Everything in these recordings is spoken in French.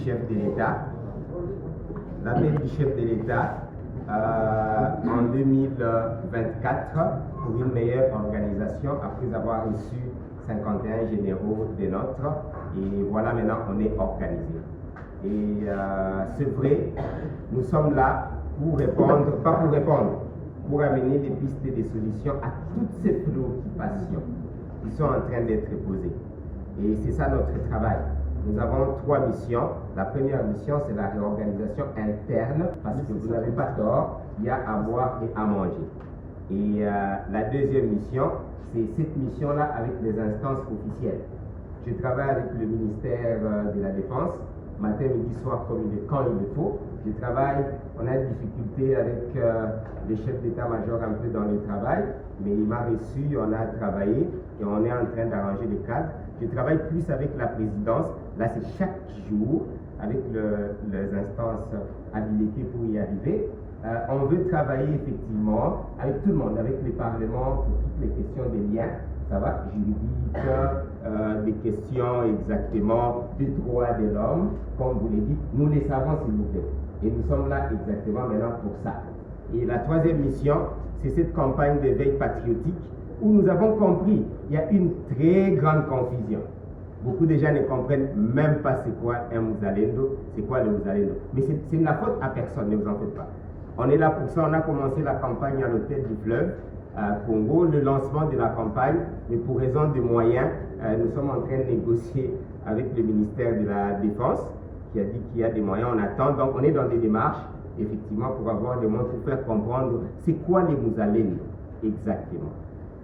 chef de l'État. L'appel du chef de l'État en 2024 pour une meilleure organisation après avoir reçu 51 généraux des nôtres. Et voilà, maintenant on est organisé. Et c'est vrai, nous sommes là pour répondre, pas pour répondre, pour amener des pistes et des solutions à toutes ces préoccupations qui sont en train d'être posées. Et c'est ça notre travail. Nous avons 3 missions. La première mission, c'est la réorganisation interne, parce que vous n'avez pas tort, il y a à boire et à manger. Et la deuxième mission, c'est cette mission-là avec les instances officielles. Je travaille avec le ministère de la Défense, matin, midi, soir, quand il le faut. Je travaille, on a des difficultés avec le chef d'état-major un peu dans le travail, mais il m'a reçu, on a travaillé et on est en train d'arranger les cadres. Je travaille plus avec la présidence, là c'est chaque jour, avec les instances habilitées pour y arriver. On veut travailler effectivement avec tout le monde, avec les parlements pour toutes les questions des liens, ça va, juridiques, des questions exactement des droits de l'homme, comme vous l'avez dit, nous les savons s'il vous plaît. Et nous sommes là exactement maintenant pour ça. Et la troisième mission, c'est cette campagne d'éveil patriotique où nous avons compris il y a une très grande confusion. Beaucoup de gens ne comprennent même pas c'est quoi un Muzalendo, c'est quoi le Muzalendo. Mais c'est de la faute à personne, ne vous en faites pas. On est là pour ça, on a commencé la campagne à l'hôtel du fleuve, Congo, le lancement de la campagne, mais pour raison de moyens, nous sommes en train de négocier avec le ministère de la Défense, qui a dit qu'il y a des moyens, on attend. Donc on est dans des démarches, effectivement, pour avoir des moyens, pour faire comprendre c'est quoi les Muzalendo exactement.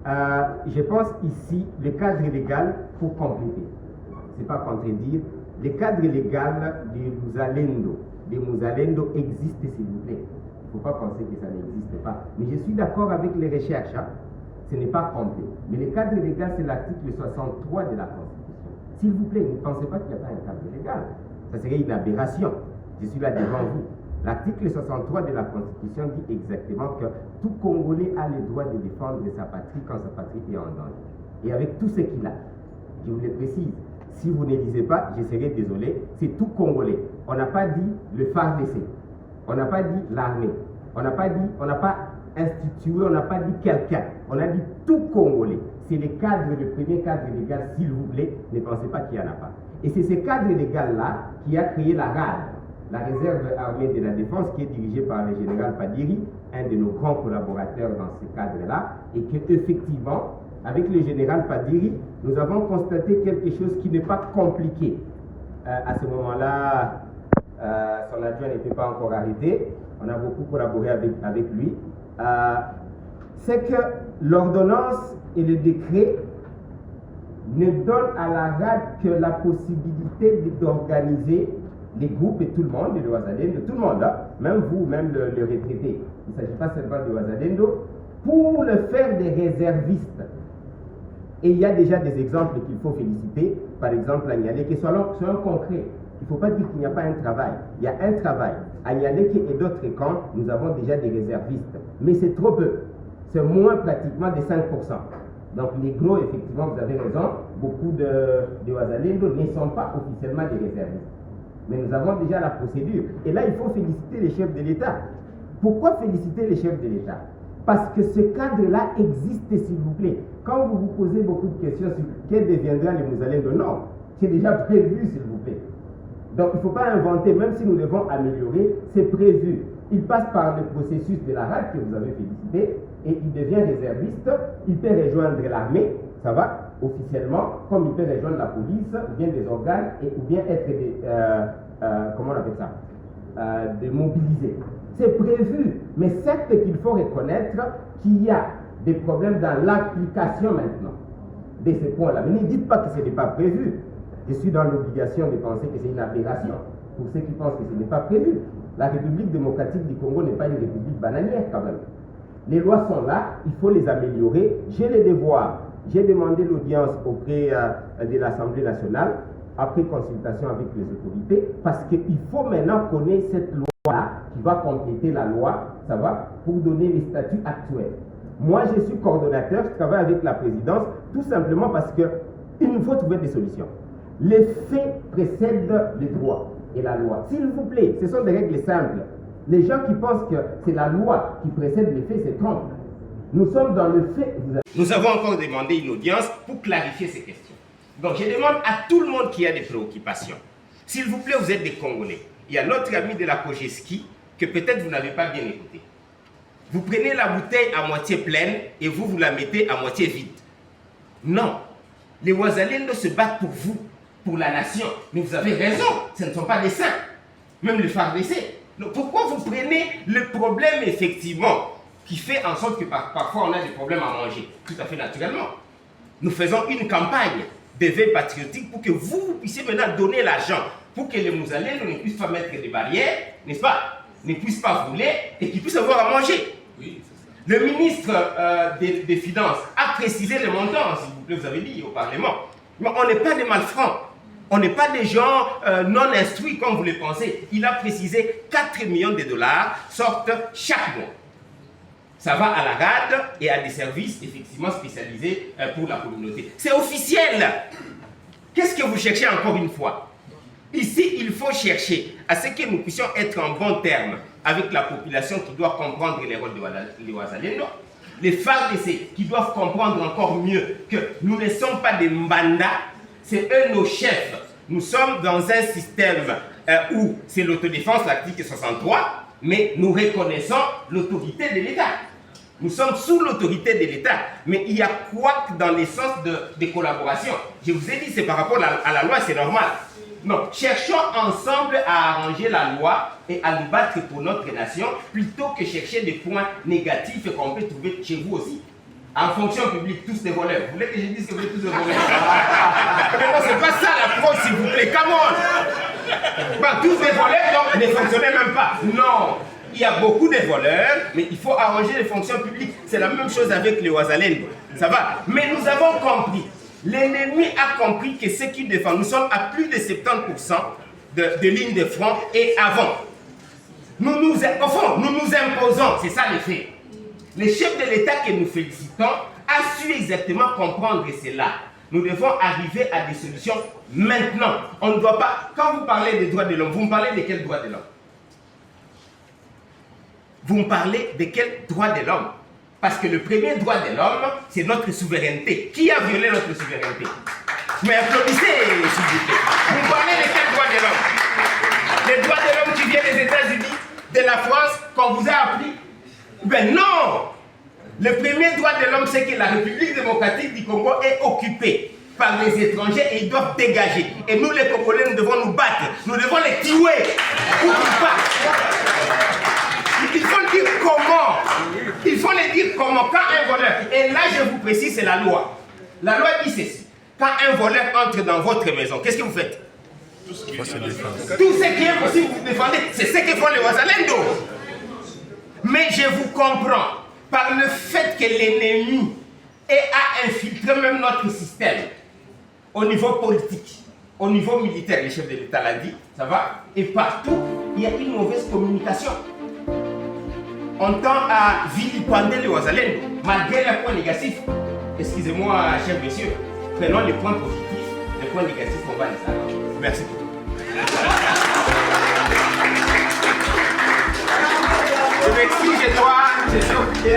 Je pense ici, le cadre légal, pour compléter, c'est pas contredire, le cadre légal des Muzalendo existe s'il vous plaît. Il ne faut pas penser que ça n'existe pas. Mais je suis d'accord avec les recherches, hein. Ce n'est pas complet. Mais le cadre légal, c'est l'article 63 de la Constitution. S'il vous plaît, ne pensez pas qu'il n'y a pas un cadre légal. Ça serait une aberration. Je suis là devant vous. L'article 63 de la Constitution dit exactement que tout Congolais a le droit de défendre sa patrie quand sa patrie est en danger. Et avec tout ce qu'il a, je vous le précise, si vous ne lisez pas, je serai désolé, c'est tout Congolais. On n'a pas dit le FARDC, on n'a pas dit l'armée, on n'a pas institué, on n'a pas dit quelqu'un, on a dit tout Congolais. C'est le premier cadre légal, s'il vous plaît, ne pensez pas qu'il n'y en a pas. Et c'est ce cadre légal-là qui a créé la RAD, la réserve armée de la défense, qui est dirigée par le général Padiri, un de nos grands collaborateurs dans ce cadre-là, et que effectivement, avec le général Padiri, nous avons constaté quelque chose qui n'est pas compliqué. À ce moment-là, son adjoint n'était pas encore arrêté, on a beaucoup collaboré avec lui. C'est que l'ordonnance et le décret ne donnent à la RAD que la possibilité d'organiser les groupes et tout le monde, les Wazalendo, tout le monde, hein, même vous, même le retraité. Il ne s'agit pas seulement de Wazalendo, pour le faire des réservistes. Et il y a déjà des exemples qu'il faut féliciter. Par exemple, à Nialeke, soyons concrets. Il ne faut pas dire qu'il n'y a pas un travail. Il y a un travail. À Nialeke et d'autres camps, nous avons déjà des réservistes. Mais c'est trop peu. C'est moins pratiquement de 5%. Donc les gros, effectivement, vous avez raison, beaucoup de Wazalendo ne sont pas officiellement des réservistes. Mais nous avons déjà la procédure. Et là, il faut féliciter les chefs de l'État. Pourquoi féliciter les chefs de l'État? Parce que ce cadre-là existe, s'il vous plaît. Quand vous vous posez beaucoup de questions sur quel deviendra les Muzalendo, non, c'est déjà prévu, s'il vous plaît. Donc il ne faut pas inventer, même si nous devons améliorer, c'est prévu. Il passe par le processus de la RAD que vous avez félicité et il devient réserviste. Il peut rejoindre l'armée, ça va, officiellement, comme il peut rejoindre la police, ou bien des organes, ou bien être comment on appelle ça, de mobiliser. C'est prévu, mais certes qu'il faut reconnaître qu'il y a des problèmes dans l'application maintenant de ces points-là. Mais ne dites pas que ce n'est pas prévu. Je suis dans l'obligation de penser que c'est une aberration pour ceux qui pensent que ce n'est pas prévu. La République démocratique du Congo n'est pas une république bananière quand même. Les lois sont là, il faut les améliorer. J'ai le devoir. J'ai demandé l'audience auprès de l'Assemblée nationale, après consultation avec les autorités, parce qu'il faut maintenant connaître cette loi-là qui va compléter la loi, ça va, pour donner les statuts actuels. Moi, je suis coordonnateur, je travaille avec la présidence, tout simplement parce qu'il nous faut trouver des solutions. Les faits précèdent les droits. et la loi. S'il vous plaît, ce sont des règles simples. Les gens qui pensent que c'est la loi qui précède les faits se trompent. Nous sommes dans le fait. Nous avons encore demandé une audience pour clarifier ces questions. Donc je demande à tout le monde qui a des préoccupations. S'il vous plaît, vous êtes des Congolais. Il y a notre ami de la Kogeski que peut-être vous n'avez pas bien écouté. Vous prenez la bouteille à moitié pleine et vous la mettez à moitié vide. Non. Les Wazalendo se battent pour vous, pour la nation. Mais vous avez raison, ce ne sont pas des saints. Même le FARDC. Donc pourquoi vous prenez le problème effectivement qui fait en sorte que parfois on a des problèmes à manger, tout à fait naturellement. Nous faisons une campagne d'éveil patriotique pour que vous puissiez maintenant donner l'argent, pour que les Mouzalendo ne puissent pas mettre des barrières, n'est-ce pas, ne puissent pas voler et qu'ils puissent avoir à manger. Oui, c'est ça. Le ministre des Finances a précisé le montant, s'il vous plaît, vous avez dit au Parlement. Mais on n'est pas des malfrats. On n'est pas des gens non instruits comme vous le pensez. Il a précisé 4 millions de dollars sortent chaque mois. Ça va à la RAD et à des services effectivement spécialisés pour la communauté. C'est officiel. Qu'est-ce que vous cherchez encore une fois? Ici, il faut chercher à ce que nous puissions être en bon terme avec la population qui doit comprendre les rôles des Wazalendo, les FARDC qui doivent comprendre encore mieux que nous ne sommes pas des Mbanda, c'est eux nos chefs. Nous sommes dans un système où c'est l'autodéfense, l'article 63, mais nous reconnaissons l'autorité de l'État. Nous sommes sous l'autorité de l'État, mais il y a quoi dans les sens de collaboration? Je vous ai dit, c'est par rapport à la loi, c'est normal. Non, cherchons ensemble à arranger la loi et à nous battre pour notre nation, plutôt que chercher des points négatifs qu'on peut trouver chez vous aussi. En fonction publique, tous des voleurs. Vous voulez que je dise que vous êtes tous des voleurs? Non, c'est pas ça l'approche, s'il vous plaît. Come on! Bah, tous des voleurs, donc, ne fonctionnez même pas. Non! Il y a beaucoup de voleurs, mais il faut arranger les fonctions publiques. C'est la même chose avec les Wazalendo. Ça va? Mais nous avons compris. L'ennemi a compris que ce qu'il défend, nous sommes à plus de 70% de lignes de front et avant. Au fond, nous nous imposons, c'est ça le fait. Le chef de l'État que nous félicitons a su exactement comprendre cela. Nous devons arriver à des solutions maintenant. On ne doit pas, quand vous parlez des droits de l'homme, vous me parlez de quels droits de l'homme? Vous me parlez de quel droit de l'homme? Parce que le premier droit de l'homme, c'est notre souveraineté. Qui a violé notre souveraineté? Mais applaudissez, s'il vous plaît. Vous parlez de quel droit de l'homme? Les droits de l'homme qui viennent des États-Unis, de la France, qu'on vous a appris? Ben non! Le premier droit de l'homme, c'est que la République démocratique du Congo est occupée par les étrangers et ils doivent dégager. Et nous, les Congolais, nous devons nous battre. Nous devons les tuer pour qu'ils partent. Il faut le dire comment. Il faut le dire comment. Quand un voleur, et là je vous précise, c'est la loi. La loi dit ceci. Quand un voleur entre dans votre maison, qu'est-ce que vous faites? Tout ce qui est possible, vous défendez. C'est ce que font les Wazalendo. Mais je vous comprends. Par le fait que l'ennemi a infiltré même notre système, au niveau politique, au niveau militaire, le chef de l'État l'a dit, ça va? Et partout, il y a une mauvaise communication. On tend à vilipender les Wazalendo, malgré les points négatifs. Excusez-moi, cher monsieur, prenons les points positifs, les points négatifs, on va les arranger. Merci beaucoup. Je m'excuse, je suis occupé.